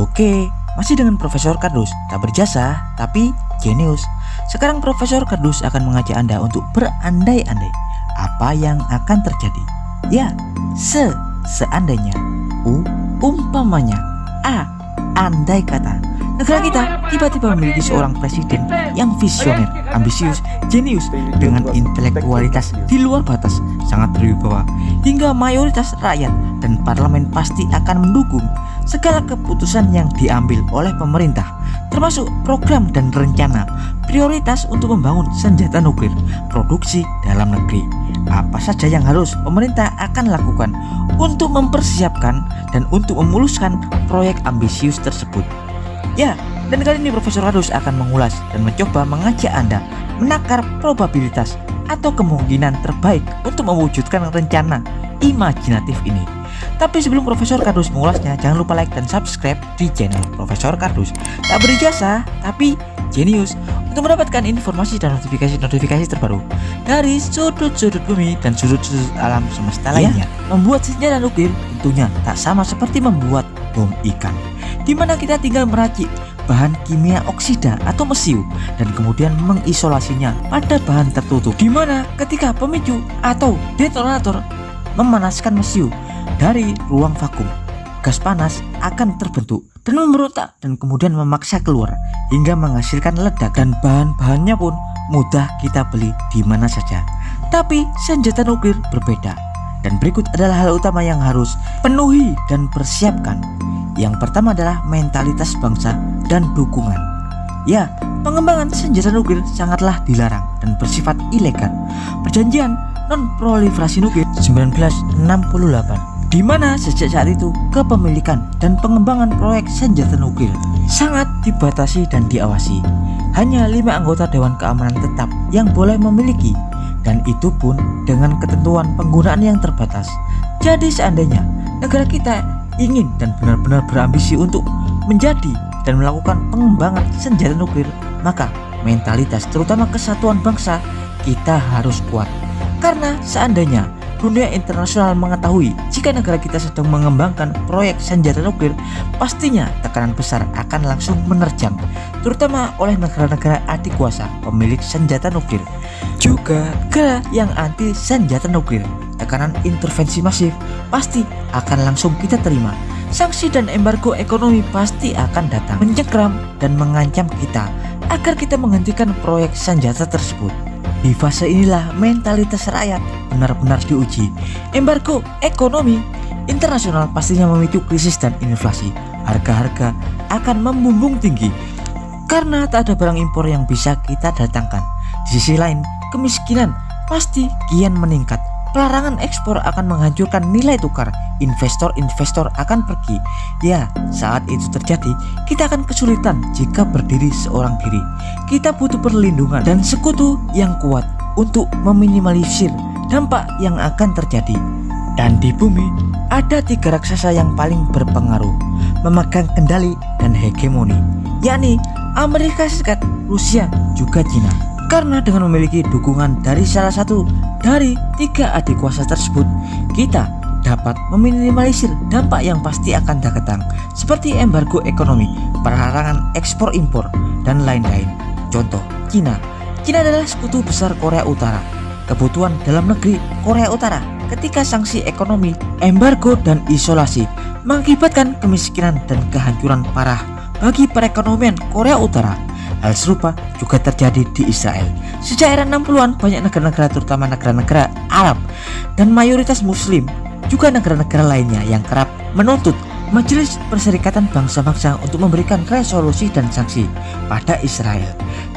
Oke, masih dengan Profesor Kardus, tak berjasa tapi jenius. Sekarang Profesor Kardus akan mengajak Anda untuk berandai-andai apa yang akan terjadi. Ya, seandainya, umpamanya, andai kata negara kita tiba-tiba memiliki seorang presiden yang visioner, ambisius, jenius dengan intelektualitas di luar batas, sangat berwibawa, hingga mayoritas rakyat dan parlemen pasti akan mendukung segala keputusan yang diambil oleh pemerintah, termasuk program dan rencana prioritas untuk membangun senjata nuklir produksi dalam negeri. Apa saja yang harus pemerintah akan lakukan untuk mempersiapkan dan untuk memuluskan proyek ambisius tersebut? Ya, dan kali ini Profesor Kardus akan mengulas dan mencoba mengajak Anda menakar probabilitas atau kemungkinan terbaik untuk mewujudkan rencana imajinatif ini. Tapi sebelum Profesor Kardus mengulasnya, jangan lupa like dan subscribe di channel Profesor Kardus. Tak berjasa tapi jenius untuk mendapatkan informasi dan notifikasi terbaru dari sudut-sudut bumi dan sudut-sudut alam semesta lainnya. Membuat senjata nuklir tentunya tak sama seperti membuat bom ikan, di mana kita tinggal meracik bahan kimia oksida atau mesiu dan kemudian mengisolasinya pada bahan tertutup, di mana ketika pemicu atau detonator memanaskan mesiu dari ruang vakum, gas panas akan terbentuk dan memberontak dan kemudian memaksa keluar hingga menghasilkan ledak, dan bahan-bahannya pun mudah kita beli di mana saja. Tapi senjata nuklir berbeda, dan berikut adalah hal utama yang harus penuhi dan persiapkan. Yang pertama adalah mentalitas bangsa dan dukungan. Ya, pengembangan senjata nuklir sangatlah dilarang dan bersifat ilegal. Perjanjian non-proliferasi nuklir 1968, di mana sejak saat itu kepemilikan dan pengembangan proyek senjata nuklir sangat dibatasi dan diawasi. Hanya 5 anggota Dewan Keamanan tetap yang boleh memiliki, dan itu pun dengan ketentuan penggunaan yang terbatas. Jadi seandainya negara kita ingin dan benar-benar berambisi untuk menjadi dan melakukan pengembangan senjata nuklir, maka mentalitas terutama kesatuan bangsa kita harus kuat. Karena seandainya dunia internasional mengetahui jika negara kita sedang mengembangkan proyek senjata nuklir, pastinya tekanan besar akan langsung menerjang, terutama oleh negara-negara adik kuasa pemilik senjata nuklir, juga negara yang anti senjata nuklir. Tekanan intervensi masif pasti akan langsung kita terima. Sanksi dan embargo ekonomi pasti akan datang mencengkram dan mengancam kita agar kita menghentikan proyek senjata tersebut. Di fase inilah mentalitas rakyat benar-benar diuji. Embargo ekonomi internasional pastinya memicu krisis dan inflasi. Harga-harga akan membumbung tinggi karena tak ada barang impor yang bisa kita datangkan. Di sisi lain, kemiskinan pasti kian meningkat. Pelarangan ekspor akan menghancurkan nilai tukar. Investor-investor akan pergi. Ya, saat itu terjadi, kita akan kesulitan jika berdiri seorang diri. Kita butuh perlindungan dan sekutu yang kuat untuk meminimalisir dampak yang akan terjadi. Dan di bumi ada 3 raksasa yang paling berpengaruh, memegang kendali dan hegemoni, yakni Amerika Serikat, Rusia, juga Cina. Karena dengan memiliki dukungan dari salah satu dari 3 adik kuasa tersebut, kita dapat meminimalisir dampak yang pasti akan datang, seperti embargo ekonomi, pelarangan ekspor impor, dan lain-lain. Contoh, Cina adalah sekutu besar Korea Utara. Kebutuhan dalam negeri Korea Utara ketika sanksi ekonomi, embargo, dan isolasi mengakibatkan kemiskinan dan kehancuran parah bagi perekonomian Korea Utara. Hal serupa juga terjadi di Israel. Sejak era 60-an, banyak negara-negara, terutama negara-negara Arab dan mayoritas Muslim, juga negara-negara lainnya yang kerap menuntut Majelis Perserikatan Bangsa-Bangsa untuk memberikan resolusi dan sanksi pada Israel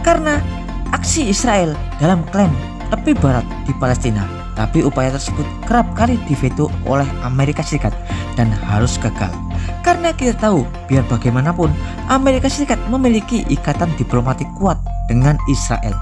karena aksi Israel dalam klaim tepi barat di Palestina. Tapi upaya tersebut kerap kali diveto oleh Amerika Serikat dan harus gagal. Karena kita tahu, biar bagaimanapun Amerika Serikat memiliki ikatan diplomatik kuat dengan Israel.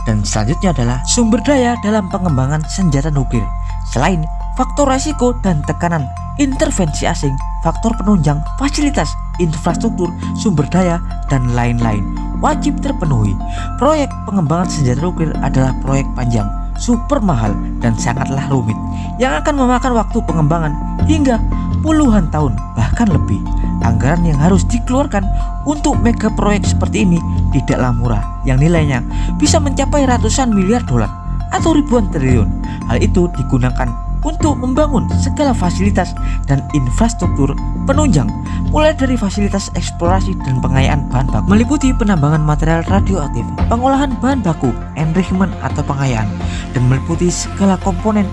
Dan selanjutnya adalah sumber daya dalam pengembangan senjata nuklir. Selain faktor resiko dan tekanan intervensi asing, faktor penunjang, fasilitas, infrastruktur, sumber daya, dan lain-lain wajib terpenuhi. Proyek pengembangan senjata nuklir adalah proyek panjang, super mahal, dan sangatlah rumit yang akan memakan waktu pengembangan hingga puluhan tahun bahkan lebih. Anggaran yang harus dikeluarkan untuk mega proyek seperti ini tidaklah murah, yang nilainya bisa mencapai ratusan miliar dolar atau ribuan triliun. Hal itu digunakan untuk membangun segala fasilitas dan infrastruktur penunjang, mulai dari fasilitas eksplorasi dan pengayaan bahan baku, meliputi penambangan material radioaktif, pengolahan bahan baku, enrichment atau pengayaan, dan meliputi segala komponen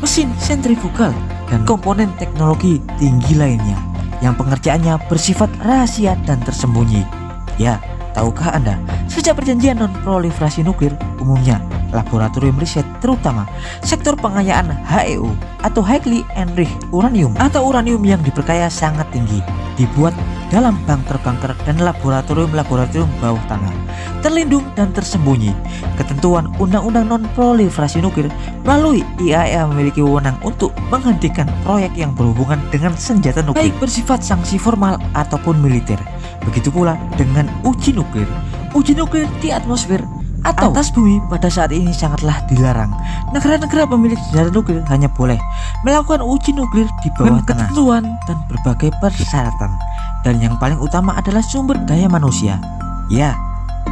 mesin sentrifugal dan komponen teknologi tinggi lainnya yang pengerjaannya bersifat rahasia dan tersembunyi. Ya, tahukah Anda, sejak perjanjian non-proliferasi nuklir, umumnya laboratorium riset terutama sektor pengayaan HEU atau highly enriched uranium atau uranium yang diperkaya sangat tinggi dibuat dalam bunker-bunker dan laboratorium-laboratorium bawah tanah, terlindung dan tersembunyi. Ketentuan Undang-Undang Non-Proliferasi Nuklir melalui IAEA memiliki wewenang untuk menghentikan proyek yang berhubungan dengan senjata nuklir, baik bersifat sanksi formal ataupun militer. Begitu pula dengan uji nuklir. Uji nuklir di atmosfer atau atas bumi pada saat ini sangatlah dilarang. Negara-negara pemilik senjata nuklir hanya boleh melakukan uji nuklir di bawah tanah, ketentuan dan berbagai persyaratan. Dan yang paling utama adalah sumber daya manusia. Ya,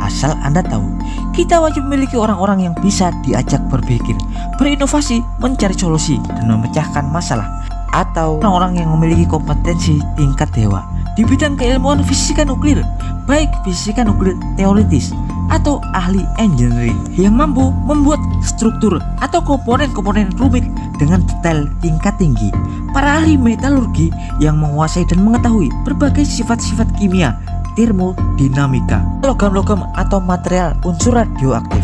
asal Anda tahu, kita wajib memiliki orang-orang yang bisa diajak berpikir, berinovasi, mencari solusi, dan memecahkan masalah, atau orang-orang yang memiliki kompetensi tingkat dewa di bidang keilmuan fisika nuklir, baik fisika nuklir teoritis atau ahli engineering yang mampu membuat struktur atau komponen-komponen rumit dengan detail tingkat tinggi, para ahli metalurgi yang menguasai dan mengetahui berbagai sifat-sifat kimia, termodinamika, logam-logam atau material unsur radioaktif,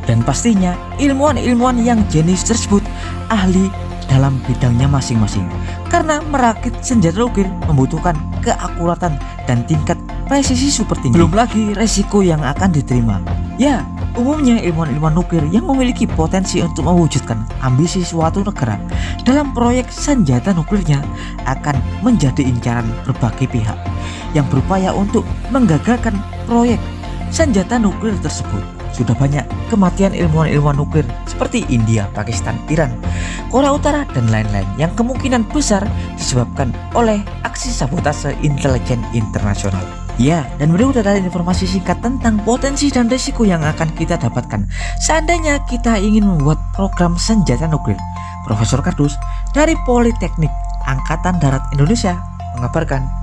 dan pastinya ilmuwan-ilmuwan yang jenius tersebut ahli dalam bidangnya masing-masing, karena merakit senjata nuklir membutuhkan keakuratan dan tingkat presisi super tinggi. Belum lagi resiko yang akan diterima. Ya, umumnya ilmuwan-ilmuwan nuklir yang memiliki potensi untuk mewujudkan ambisi suatu negara dalam proyek senjata nuklirnya akan menjadi incaran berbagai pihak yang berupaya untuk menggagalkan proyek senjata nuklir tersebut. Sudah banyak kematian ilmuwan-ilmuwan nuklir seperti India, Pakistan, Iran, Korea Utara, dan lain-lain yang kemungkinan besar disebabkan oleh aksi sabotase intelijen internasional. Ya, dan berikut adalah informasi singkat tentang potensi dan risiko yang akan kita dapatkan seandainya kita ingin membuat program senjata nuklir. Profesor Kardus dari Politeknik Angkatan Darat Indonesia mengabarkan.